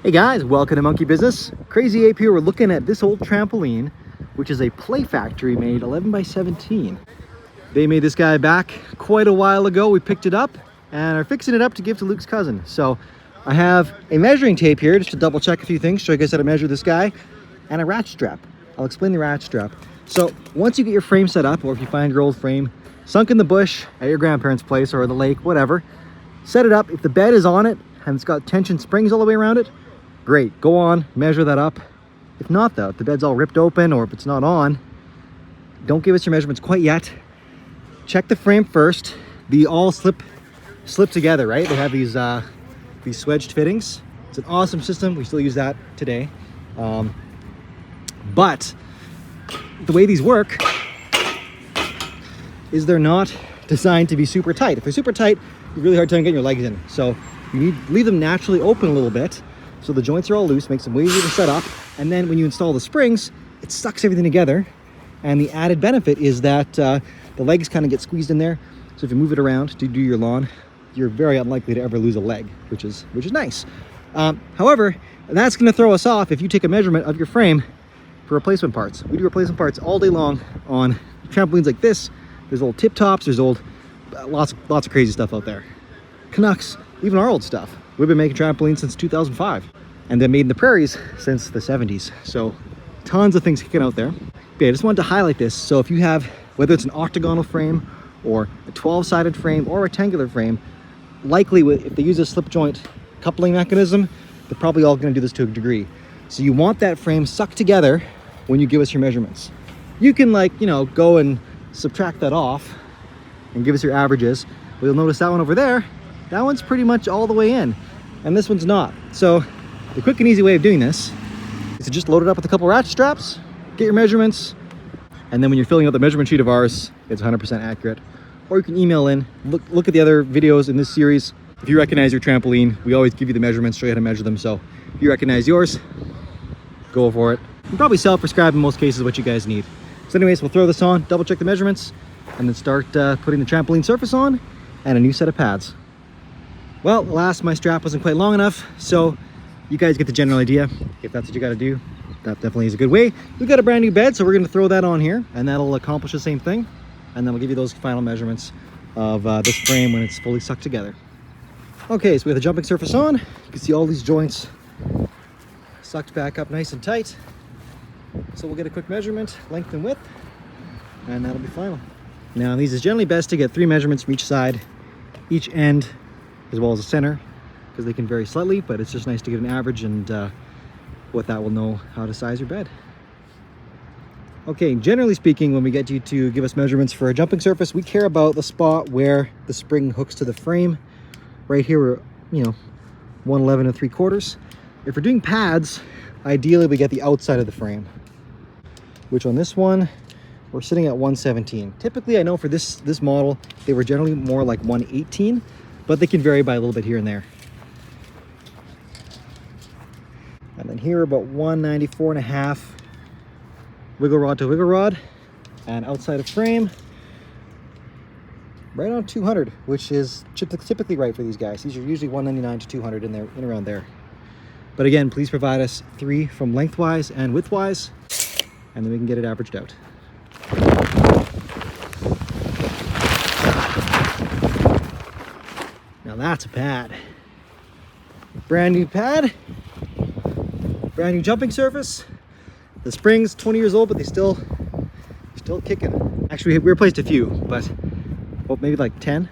Hey guys, welcome to Monkey Business. Crazy Ape here. We're looking at this old trampoline, which is a Playfactory made 11 by 17. They made this guy back quite a while ago. We picked it up and are fixing it up to give to Luke's cousin. So I have a measuring tape here just to double check a few things, show you guys how to measure this guy, and a ratchet strap. I'll explain the ratchet strap. So once you get your frame set up, or if you find your old frame sunk in the bush at your grandparents' place or the lake, whatever, set it up. If the bed is on it and it's got tension springs all the way around it, great, go on, measure that up. If not though, if the bed's all ripped open or if it's not on, don't give us your measurements quite yet. Check the frame first. They all slip together, right? They have these swedged fittings. It's an awesome system. We still use that today. But the way these work is they're not designed to be super tight. If they're super tight, you have a really hard time getting your legs in. So you need to leave them naturally open a little bit, so the joints are all loose, makes them way easier to set up. And then when you install the springs, it sucks everything together. And the added benefit is that the legs kind of get squeezed in there. So if you move it around to do your lawn, you're very unlikely to ever lose a leg, which is nice. However, that's going to throw us off if you take a measurement of your frame for replacement parts. We do replacement parts all day long on trampolines like this. There's old tip tops, there's old, lots of crazy stuff out there. Canucks, even our old stuff. We've been making trampolines since 2005. And they're made in the prairies since the 70s. So tons of things kicking out there. But yeah, I just wanted to highlight this. So if you have, whether it's an octagonal frame or a 12-sided frame or a rectangular frame, likely if they use a slip joint coupling mechanism, they're probably all going to do this to a degree. So you want that frame sucked together when you give us your measurements. You can go and subtract that off and give us your averages. But you'll notice that one over there, that one's pretty much all the way in. And this one's not. So the quick and easy way of doing this is to just load it up with a couple ratchet straps, get your measurements, and then when you're filling out the measurement sheet of ours, it's 100% accurate. Or you can email in, look at the other videos in this series. If you recognize your trampoline, we always give you the measurements, show you how to measure them. So if you recognize yours, go for it. You can probably self-prescribe in most cases what you guys need. So anyways, we'll throw this on, double check the measurements, and then start putting the trampoline surface on and a new set of pads. Well, alas, my strap wasn't quite long enough, so you guys get the general idea. If that's what you got to do, that definitely is a good way. We've got a brand new bed, so we're going to throw that on here, and that'll accomplish the same thing. And then we'll give you those final measurements of this frame when it's fully sucked together. Okay, so we have the jumping surface on. You can see all these joints sucked back up nice and tight. So we'll get a quick measurement, length and width, and that'll be final. Now, these is generally best to get 3 measurements from each side, each end, as well as the center, because they can vary slightly, but it's just nice to get an average, and what that will know how to size your bed. Okay, generally speaking, when we get you to give us measurements for a jumping surface, we care about the spot where the spring hooks to the frame. Right here, we're 111 3/4. If we're doing pads, ideally we get the outside of the frame, which on this one, we're sitting at 117. Typically, I know for this model, they were generally more like 118, but they can vary by a little bit here and there. And then here, about 194.5 wiggle rod to wiggle rod, and outside of frame, right on 200, which is typically right for these guys. These are usually 199 to 200 in around there. But again, please provide us 3 from lengthwise and widthwise, and then we can get it averaged out. Now that's a pad. Brand new pad, brand new jumping surface. The spring's 20 years old, but they're still kicking. Actually, we replaced a few, but maybe like 10.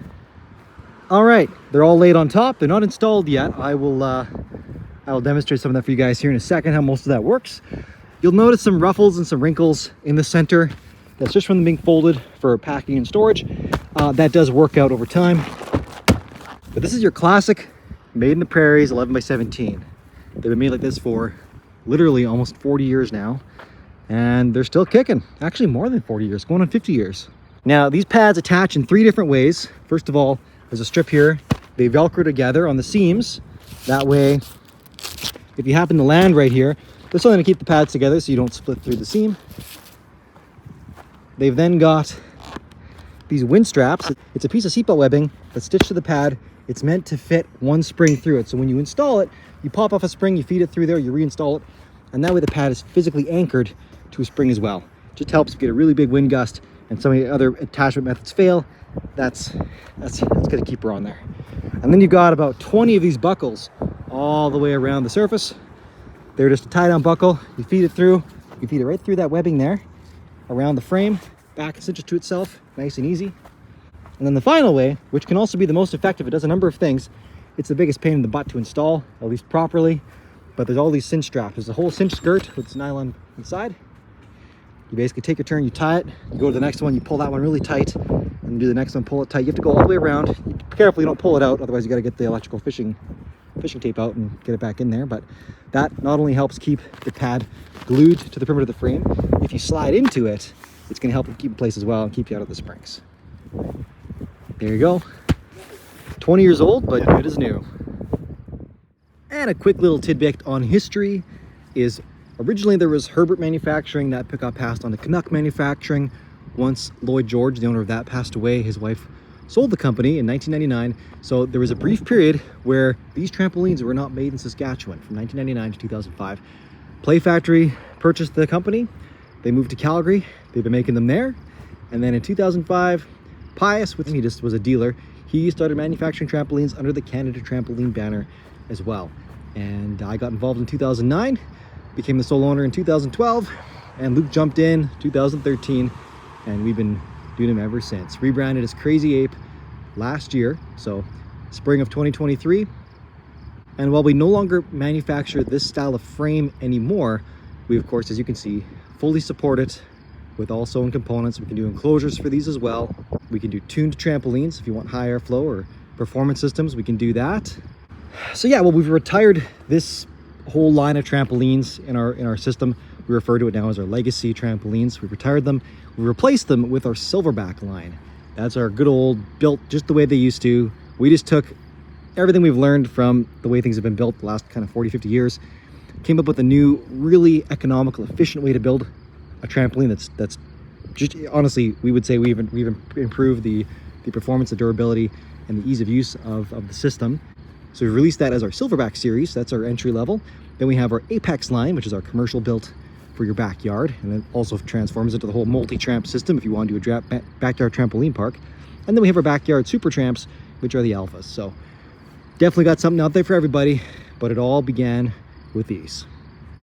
All right, they're all laid on top. They're not installed yet. I will demonstrate some of that for you guys here in a second, how most of that works. You'll notice some ruffles and some wrinkles in the center. That's just from them being folded for packing and storage. That does work out over time. But this is your classic made in the prairies 11 by 17. They've been made like this for literally almost 40 years now, and they're still kicking. Actually more than 40 years, going on 50 years. Now, these pads attach in 3 different ways. First of all, there's a strip here. They Velcro together on the seams. That way, if you happen to land right here, they're still going to keep the pads together so you don't split through the seam. They've then got these wind straps. It's a piece of seatbelt webbing that's stitched to the pad. It's meant to fit one spring through it. So when you install it, you pop off a spring, you feed it through there, you reinstall it, and that way the pad is physically anchored to a spring as well. Just helps if you get a really big wind gust and some of the other attachment methods fail. That's gonna keep her on there. And then you've got about 20 of these buckles all the way around the surface. They're just a tie down buckle. You feed it through, you feed it right through that webbing there, around the frame, back and cinches to itself, nice and easy. And then the final way, which can also be the most effective, it does a number of things. It's the biggest pain in the butt to install, at least properly, but there's all these cinch straps. There's a whole cinch skirt with this nylon inside. You basically take your turn, you tie it, you go to the next one, you pull that one really tight, and you do the next one, pull it tight. You have to go all the way around. Be careful you don't pull it out, otherwise you gotta get the electrical fishing tape out and get it back in there. But that not only helps keep the pad glued to the perimeter of the frame, if you slide into it, it's gonna help it keep in place as well and keep you out of the springs. There you go. 20 years old, but good as new. And a quick little tidbit on history is originally there was Herbert Manufacturing. That got passed on to Canuck Manufacturing. Once Lloyd George, the owner of that, passed away, his wife sold the company in 1999. So there was a brief period where these trampolines were not made in Saskatchewan from 1999 to 2005. Playfactory purchased the company. They moved to Calgary. They've been making them there. And then in 2005, Pius, he just was a dealer, he started manufacturing trampolines under the Canada Trampoline banner as well. And I got involved in 2009, became the sole owner in 2012, and Luke jumped in 2013, and we've been doing them ever since. Rebranded as Crazy Ape last year, so spring of 2023. And while we no longer manufacture this style of frame anymore, we of course, as you can see, fully support it with all sewn components. We can do enclosures for these as well. We can do tuned trampolines if you want high airflow or performance systems, we can do that. So yeah, well, we've retired this whole line of trampolines in our system. We refer to it now as our legacy trampolines. We've retired them. We replaced them with our silverback line. That's our good old, built just the way they used to. We just took everything we've learned from the way things have been built the last kind of 40, 50 years, came up with a new, really economical, efficient way to build a trampoline that's just, honestly, we would say we've improved the performance, the durability, and the ease of use of the system. So we've released that as our silverback series. That's our entry level. Then we have our Apex line, which is our commercial built for your backyard, and it also transforms into the whole multi-tramp system if you want to do a backyard trampoline park. And then we have our backyard super tramps, which are the alphas. So definitely got something out there for everybody, but it all began with these.